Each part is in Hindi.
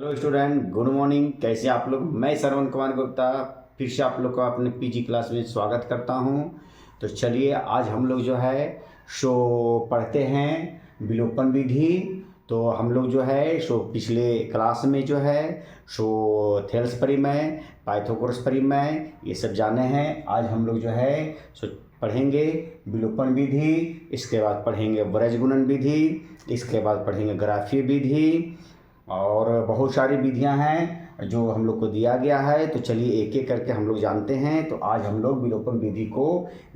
Hello student, good morning. कैसे आप लोग? मैं श्रवण कुमार गुप्ता फिर से आप लोग को अपने पीजी क्लास में स्वागत करता हूं। तो चलिए आज हम लोग जो है पढ़ते हैं विलोपन विधि। तो हम लोग जो है पिछले क्लास में जो है थेल्स परिमेय, पाइथागोरस परिमेय ये सब जाने हैं। आज हम लोग जो है पढ़ेंगे विलोपन विधि, इसके बाद पढ़ेंगे वज्र गुणन विधि, इसके बाद पढ़ेंगे ग्राफीय विधि और बहुत सारी विधियां हैं जो हम लोग को दिया गया है। तो चलिए एक एक करके हम लोग जानते हैं। तो आज हम लोग विलोपन विधि को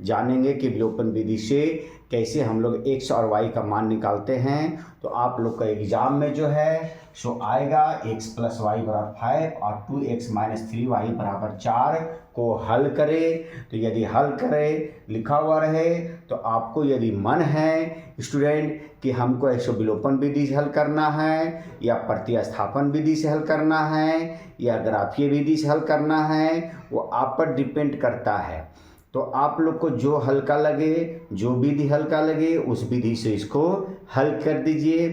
जानेंगे कि विलोपन विधि से कैसे हम लोग x और y का मान निकालते हैं। तो आप लोग का एग्जाम में जो है आएगा x + y = 5 और 2x - 3y = 4 को हल करें। तो यदि हल करें लिखा हुआ रहे तो आपको यदि मन है स्टूडेंट कि हमको ऐसे विलोपन विधि से हल करना है या प्रतिस्थापन विधि से हल करना है या ग्राफीय विधि से हल करना है, वो आप पर डिपेंड करता है। तो आप लोग को जो हल्का लगे, जो विधि हल्का लगे उस विधि से इसको हल कर दीजिए।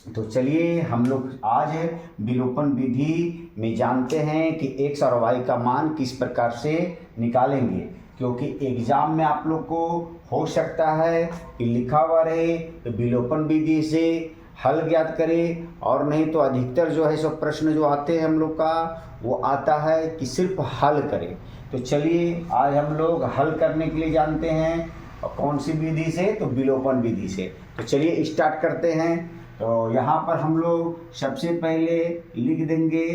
तो चलिए हम लोग आज विलोपन विधि में जानते हैं कि x और y का मान किस प्रकार से निकालेंगे, क्योंकि एग्जाम में आप लोग को हो सकता है कि लिखा हुआ रहे तो विलोपन विधि से हल ज्ञात करें, और नहीं तो अधिकतर जो है सब प्रश्न जो आते हैं हम लोग का वो आता है कि सिर्फ हल करें। तो चलिए आज हम लोग हल करने के लिए जानते हैं और कौन सी विधि से, तो विलोपन विधि से। तो चलिए स्टार्ट करते हैं। तो यहाँ पर हम लोग सबसे पहले लिख देंगे,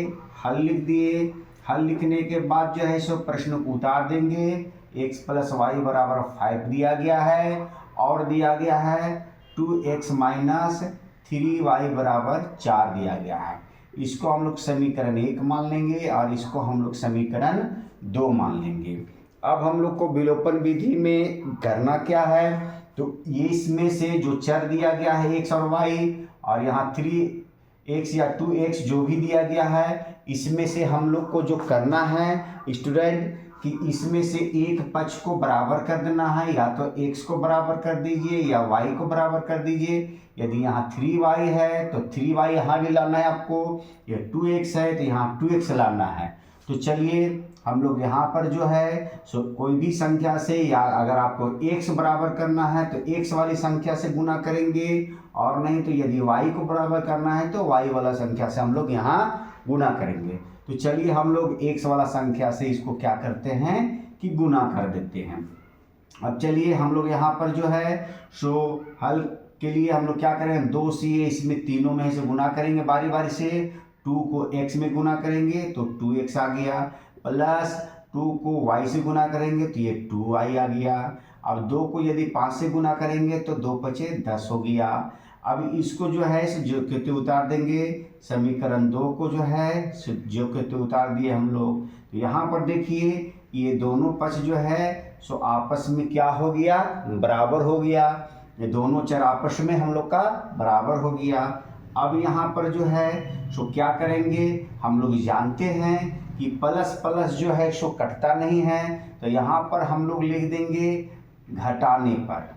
हल लिख दिए। हल लिखने के बाद जो है सो प्रश्न को उतार देंगे। x + y = 5 दिया गया है और दिया गया है 2x - 3y = 4 दिया गया है। इसको हम लोग समीकरण 1 मान लेंगे और इसको हम लोग समीकरण 2 मान लेंगे। अब हम लोग को विलोपन विधि में करना क्या है, तो ये इसमें से जो चर दिया गया है x और y और यहाँ 3x या 2x जो भी दिया गया है, इसमें से हम लोग को जो करना है स्टूडेंट कि इसमें से एक पक्ष को बराबर कर देना है। या तो x को बराबर कर दीजिए या y को बराबर कर दीजिए। यदि यहाँ 3y है तो 3y यहाँ भी लाना है आपको, या 2x है तो यहाँ 2x लाना है। तो चलिए हम लोग यहाँ पर जो है कोई भी संख्या से, या अगर आपको x बराबर करना है तो x वाली संख्या से गुना करेंगे, और नहीं तो यदि y को बराबर करना है तो y वाला संख्या से हम लोग यहाँ गुना करेंगे। तो चलिए हम लोग x वाला संख्या से इसको क्या करते हैं कि गुना कर देते हैं। अब चलिए हम लोग यहाँ पर जो है हल के लिए हम लोग क्या करेंगे, 2 से इसमें तीनों में से गुना करेंगे बारी बारी से। 2 को x में गुना करेंगे तो 2x आ गया, प्लस 2 को y से गुना करेंगे तो ये 2y आ गया। अब 2 को यदि 5 से गुना करेंगे तो 2 × 5 = 10 हो गया। अब इसको जो है जो कहते उतार देंगे, समीकरण 2 को जो है जो कहते उतार दिए हम लोग। तो यहाँ पर देखिए ये दोनों पक्ष जो है आपस में क्या हो गया, बराबर हो गया। ये दोनों चर आपस में हम लोग का बराबर हो गया। अब यहाँ पर जो है क्या करेंगे, हम लोग जानते हैं कि प्लस प्लस जो है कटता नहीं है। तो यहाँ पर हम लोग लिख देंगे घटाने पर।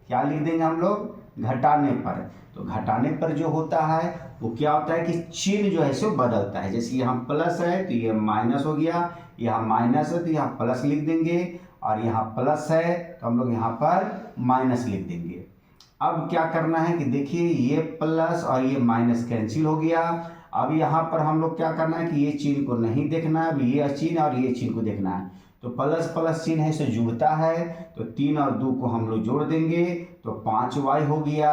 क्या लिख देंगे हम लोग, घटाने पर। तो घटाने पर जो होता है वो क्या होता है कि चिन्ह जो है बदलता है। जैसे यहाँ प्लस है तो ये माइनस हो गया, यहाँ माइनस है तो यहाँ प्लस लिख देंगे, और यहाँ प्लस है तो हम लोग यहाँ पर माइनस लिख देंगे। अब क्या करना है कि देखिए ये प्लस और ये माइनस कैंसिल हो गया। अब यहाँ पर हम लोग क्या करना है कि ये चिन्ह को नहीं देखना है, अब ये चिन्ह और ये चिन्ह को देखना है। तो प्लस प्लस चिन्ह है से जुड़ता है, तो 3 और 2 को हम लोग जोड़ देंगे तो 5y हो गया।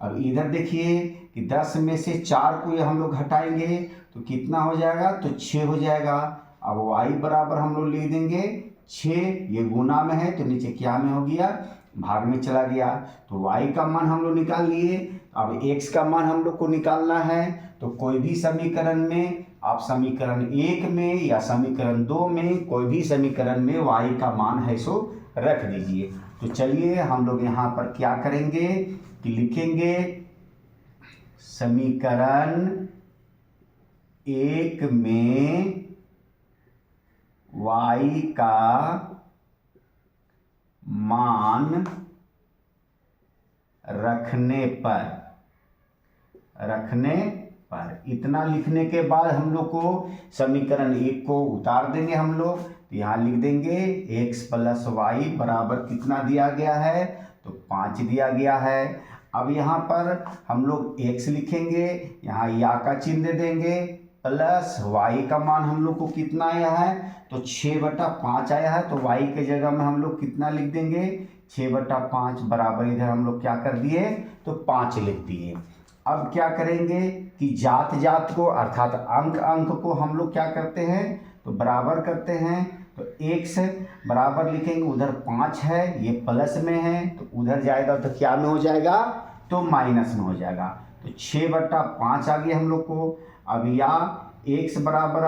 अब इधर देखिए कि 10 में से 4 को ये हम लोग घटाएंगे तो कितना हो जाएगा, तो 6 हो जाएगा। अब y बराबर हम लोग लिख देंगे 6, ये गुना में है तो नीचे क्या में हो गया, भाग में चला गया। तो y का मान हम लोग निकाल लिए। अब x का मान हम लोग को निकालना है। तो कोई भी समीकरण में आप समीकरण 1 में या समीकरण 2 में कोई भी समीकरण में y का मान है रख दीजिए। तो चलिए हम लोग यहाँ पर क्या करेंगे कि लिखेंगे समीकरण 1 में y का मान रखने पर। इतना लिखने के बाद हम लोग को समीकरण 1 को उतार देंगे हम लोग। तो यहाँ लिख देंगे x प्लस वाई बराबर कितना दिया गया है, तो 5 दिया गया है। अब यहाँ पर हम लोग x लिखेंगे, यहाँ या का चिन्ह दे देंगे, प्लस y का मान हम लोग को कितना आया है, तो 6/5 आया है। तो y के जगह में हम लोग कितना लिख देंगे, 6/5 बराबर इधर हम लोग क्या कर दिए, तो 5 लिख दिए। अब क्या करेंगे कि जात जात को अर्थात अंक अंक को हम लोग क्या करते हैं, तो बराबर करते हैं। तो x बराबर लिखेंगे, उधर 5 है, ये प्लस में है, तो उधर जाएगा तो क्या में हो जाएगा, तो माइनस में हो जाएगा। तो 6/5 आ गया हम लोग को। अब या x बराबर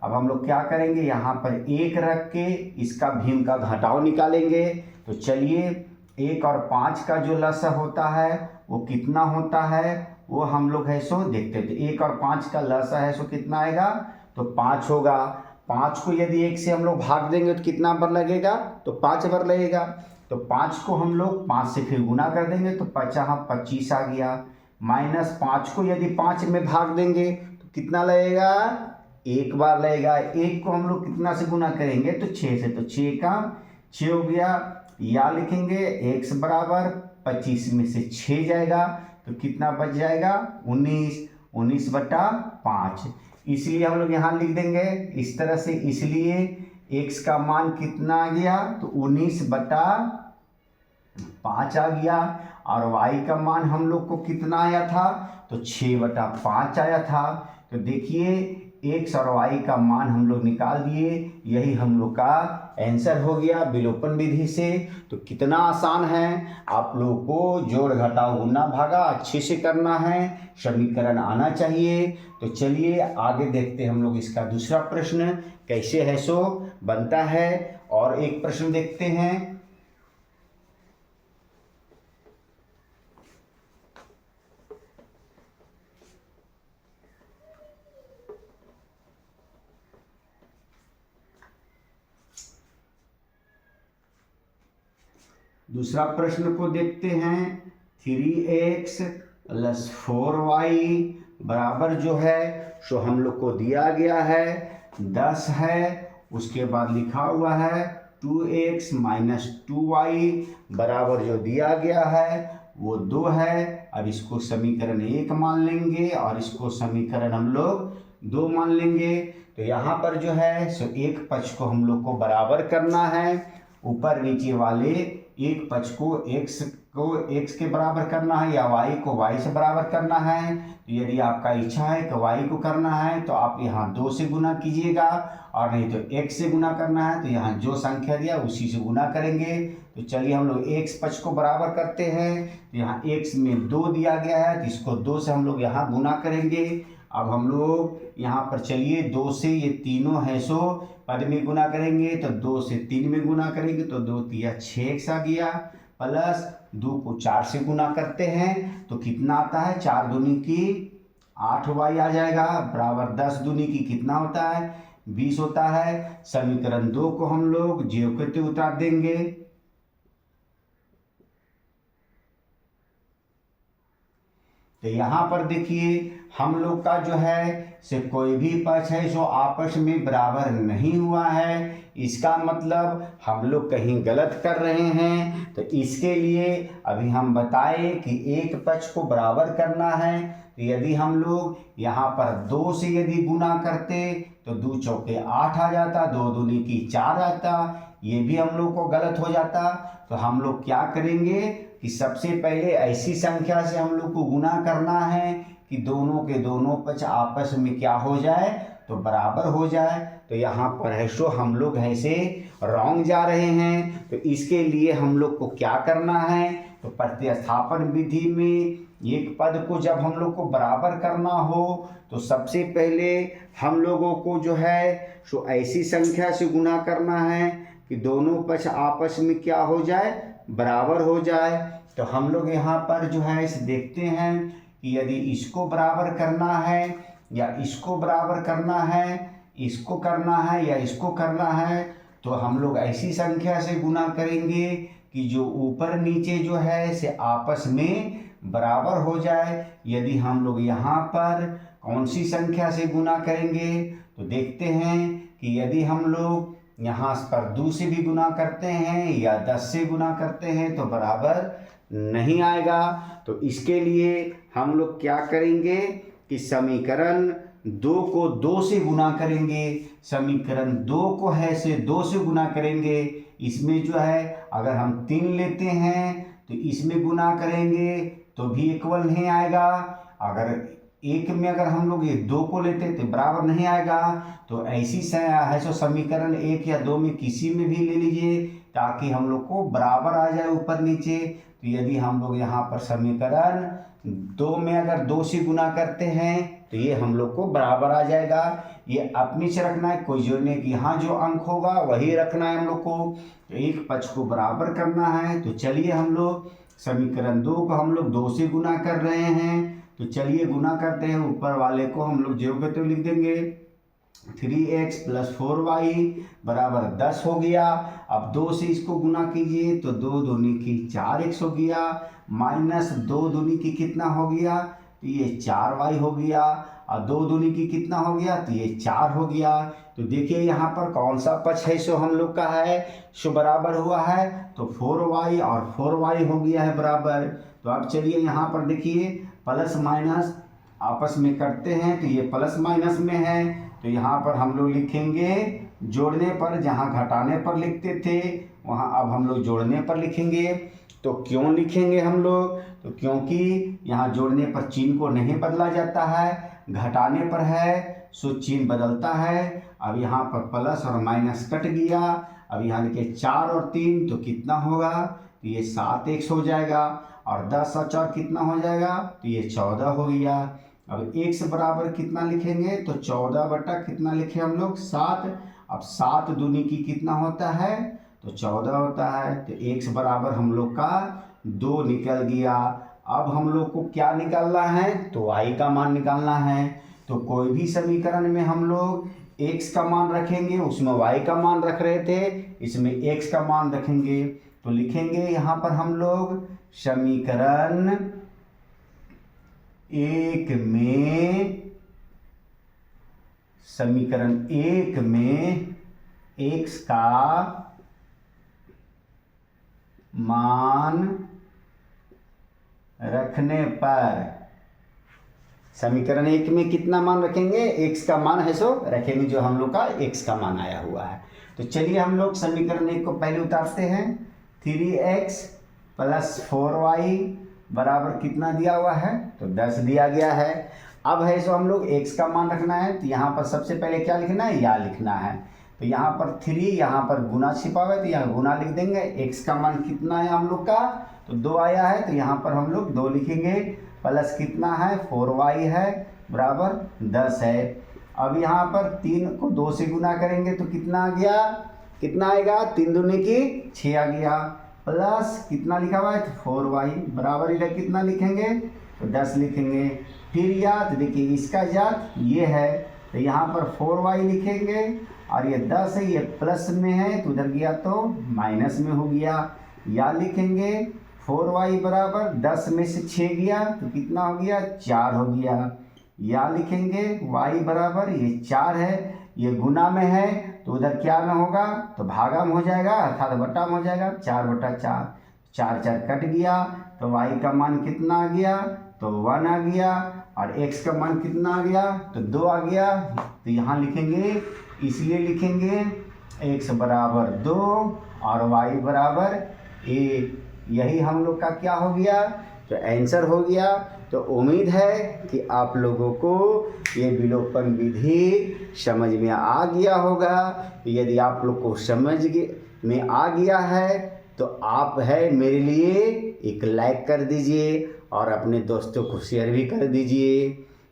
अब हम लोग क्या करेंगे, यहाँ पर 1 रख के इसका भीम का घटाव निकालेंगे। तो चलिए 1 और 5 का जो लसा होता है वो कितना होता है, वो हम लोग है सो देखते थे। 1 और 5 का लसा है सो कितना आएगा, तो 5 होगा। 5 को यदि 1 से हम लोग भाग देंगे तो कितना बार लगेगा, तो 5 बार लगेगा। तो 5 को हम लोग 5 से फिर गुना कर देंगे, तो 25 आ गया। माइनस 5 को यदि 5 में भाग देंगे तो कितना लगेगा, 1 बार लगेगा। 1 को हम लोग कितना से गुना करेंगे, तो 6 से, तो 6 का 6 हो गया। या लिखेंगे x बराबर 25 में से 6 जाएगा तो कितना बच जाएगा, 19/5। इसलिए हम लोग यहाँ लिख देंगे इस तरह से। इसलिए x का मान कितना आ गया, तो 19/5 आ गया। और y का मान हम लोग को कितना आया था, तो 6/5 आया था। तो देखिए x और y का मान हम लोग निकाल दिए। यही हम लोग का आंसर हो गया विलोपन विधि से। तो कितना आसान है, आप लोगों को जोड़ घटाव गुना भागा अच्छे से करना है, समीकरण आना चाहिए। तो चलिए आगे देखते हैं हम लोग इसका दूसरा प्रश्न कैसे है सो बनता है। और एक प्रश्न देखते हैं। दूसरा प्रश्न को देखते हैं। 3x + 4y बराबर जो है सो हम लोग को दिया गया है 10 है। उसके बाद लिखा हुआ है 2x - 2y बराबर जो दिया गया है वो 2 है। अब इसको समीकरण 1 मान लेंगे और इसको समीकरण हम लोग 2 मान लेंगे। तो यहाँ पर जो है सो एक पक्ष को हम लोग को बराबर करना है, ऊपर नीचे वाले एक पक्ष को x के बराबर करना है या y को y से बराबर करना है। तो यदि आपका इच्छा है कि y को करना है तो आप यहाँ 2 से गुना कीजिएगा, और नहीं तो x से गुना करना है तो यहाँ जो संख्या दिया उसी से गुना करेंगे। तो चलिए हम लोग x पक्ष को बराबर करते हैं। तो यहाँ x में 2 दिया गया है तो इसको 2 से हम लोग यहाँ गुना करेंगे। अब हम लोग यहाँ पर चलिए 2 से ये तीनों है सो पद में गुना करेंगे, तो 2 से 3 में गुना करेंगे तो 2 तिया 6x आ गया, प्लस 2 को 4 से गुना करते हैं तो कितना आता है, 4 दूनी की 8y आ जाएगा, बराबर 10 दूनी की कितना होता है, 20 होता है। समीकरण 2 को हम लोग ज्यों के त्यों उतार देंगे। तो यहाँ पर देखिए हम लोग का जो है से कोई भी पक्ष है जो आपस में बराबर नहीं हुआ है, इसका मतलब हम लोग कहीं गलत कर रहे हैं। तो इसके लिए अभी हम बताए कि एक पक्ष को बराबर करना है। तो यदि हम लोग यहाँ पर 2 से यदि गुना करते तो 2 चौके 8 आ जाता, 2 दूनी की 4 आता, ये भी हम लोग को गलत हो जाता। तो हम लोग क्या करेंगे कि सबसे पहले ऐसी संख्या से हम लोग को गुना करना है कि दोनों के दोनों पक्ष आपस में क्या हो जाए, तो बराबर हो जाए। तो यहाँ पर है सो हम लोग ऐसे रॉन्ग जा रहे हैं। तो इसके लिए हम लोग को क्या करना है, तो प्रतिस्थापन विधि में एक पद को जब हम लोग को बराबर करना हो तो सबसे पहले हम लोगों को जो है सो ऐसी संख्या से गुना करना है कि दोनों पक्ष आपस में क्या हो जाए, बराबर हो जाए। तो हम लोग यहाँ पर जो है इसे देखते हैं कि यदि इसको बराबर करना है या इसको बराबर करना है, इसको करना है या इसको करना है, तो हम लोग ऐसी संख्या से गुना करेंगे कि जो ऊपर नीचे जो है से आपस में बराबर हो जाए। यदि हम लोग यहाँ पर कौन सी संख्या से गुना करेंगे। तो देखते हैं कि यदि हम लोग यहाँ पर 2 से भी गुना करते हैं या 10 से गुना करते हैं तो बराबर नहीं आएगा। तो इसके लिए हम लोग क्या करेंगे कि समीकरण 2 को 2 से गुना करेंगे। समीकरण 2 को है से 2 से गुना करेंगे। इसमें जो है अगर हम 3 लेते हैं तो इसमें गुना करेंगे तो भी इक्वल नहीं आएगा। अगर 1 में अगर हम लोग ये 2 को लेते तो बराबर नहीं आएगा। तो ऐसी है सो समीकरण 1 या 2 में किसी में भी ले लीजिए ताकि हम लोग को बराबर आ जाए ऊपर नीचे। तो यदि हम लोग यहाँ पर समीकरण 2 में अगर 2 से गुना करते हैं तो ये हम लोग को बराबर आ जाएगा। ये अपने से रखना है, कोई जोड़ने की यहाँ जो अंक होगा वही रखना है हम लोग को। तो एक पक्ष को बराबर करना है। तो चलिए हम लोग समीकरण 2 को हम लोग 2 से गुना कर रहे हैं। तो चलिए गुना करते हैं। ऊपर वाले को हम लोग जो कहते हुए लिख देंगे 3x + 4y बराबर 10 हो गया। अब 2 से इसको गुना कीजिए तो 2 दूनी की 4x हो गया, माइनस 2 दूनी की कितना हो गया तो ये 4y हो गया, और 2 दूनी की कितना हो गया तो ये 4 हो गया। तो देखिए यहाँ पर कौन सा पक्ष है सो हम लोग का है सो बराबर हुआ है। तो 4y और 4y हो गया है बराबर। तो अब चलिए यहाँ पर देखिए प्लस माइनस आपस में करते हैं तो ये प्लस माइनस में है। तो यहाँ पर हम लोग लिखेंगे जोड़ने पर, जहाँ घटाने पर लिखते थे वहाँ अब हम लोग जोड़ने पर लिखेंगे। तो क्यों लिखेंगे हम लोग, तो क्योंकि यहाँ जोड़ने पर चिन्ह को नहीं बदला जाता है, घटाने पर है सो चिन्ह बदलता है। अब यहाँ पर प्लस और माइनस कट गया। अब यहाँ लिखे 4 और 3 तो कितना होगा तो ये 7x हो जाएगा, और 10 और 4 कितना हो जाएगा तो ये 14 हो गया। अब x बराबर कितना लिखेंगे तो 14 बटा कितना लिखे हम लोग 7। अब 7 दूनी की कितना होता है तो 14 होता है। तो x बराबर हम लोग का 2 निकल गया। अब हम लोग को क्या निकालना है तो y का मान निकालना है। तो कोई भी समीकरण में हम लोग x का मान रखेंगे, उसमें y का मान रख रहे थे, इसमें x का मान रखेंगे। तो लिखेंगे यहाँ पर हम लोग समीकरण 1 में x का मान रखने पर, समीकरण 1 में कितना मान रखेंगे x का मान है सो रखेंगे जो हम लोग का x का मान आया हुआ है। तो चलिए हम लोग समीकरण 1 को पहले उतारते हैं। 3x + 4y बराबर कितना दिया हुआ है तो 10 दिया गया है। अब है सो हम लोग x का मान रखना है। तो यहाँ पर सबसे पहले क्या लिखना है या लिखना है। तो यहाँ पर 3 यहाँ पर गुना छिपा हुआ है तो यहाँ गुना लिख देंगे। x का मान कितना है हम लोग का तो 2 आया है, तो यहाँ पर हम लोग 2 लिखेंगे। प्लस कितना है 4y है बराबर 10 है। अब यहाँ पर 3 को 2 से गुना करेंगे तो कितना आ गया, कितना आएगा 3 दूनी की 6 आ गया। प्लस कितना लिखा हुआ है तो 4y बराबर इधर कितना लिखेंगे तो 10 लिखेंगे। फिर याद देखिए इसका जात ये है तो यहाँ पर 4y लिखेंगे, और ये 10 है ये प्लस में है तो उधर गया तो माइनस में हो गया। या लिखेंगे 4y बराबर 10 में से 6 गया तो कितना हो गया 4 हो गया। या लिखेंगे y बराबर ये 4 है, ये गुना में है तो उधर क्या में होगा तो भागा में हो जाएगा अर्थात बटा में हो जाएगा। 4 बटा 4, 4 4 कट गया तो y का मान कितना आ गया तो 1 आ गया, और x का मान कितना आ गया तो 2 आ गया। तो यहाँ लिखेंगे, इसलिए लिखेंगे x बराबर 2 और y बराबर 1। यही हम लोग का क्या हो गया तो आंसर हो गया। तो उम्मीद है कि आप लोगों को ये विलोपन विधि समझ में आ गया होगा। यदि आप लोग को समझ में आ गया है तो आप है मेरे लिए एक लाइक कर दीजिए और अपने दोस्तों को शेयर भी कर दीजिए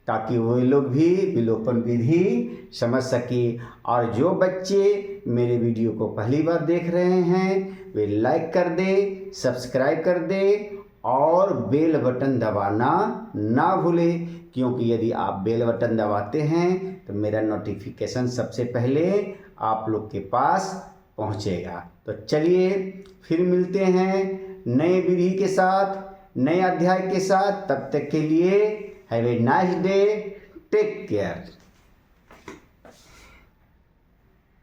ताकि वो लोग भी विलोपन विधि समझ सके। और जो बच्चे मेरे वीडियो को पहली बार देख रहे हैं वे लाइक कर दे, सब्सक्राइब कर दे और बेल बटन दबाना ना भूलें, क्योंकि यदि आप बेल बटन दबाते हैं तो मेरा नोटिफिकेशन सबसे पहले आप लोग के पास पहुंचेगा। तो चलिए फिर मिलते हैं नए विधि के साथ, नए अध्याय के साथ। तब तक के लिए have a nice day. Take care.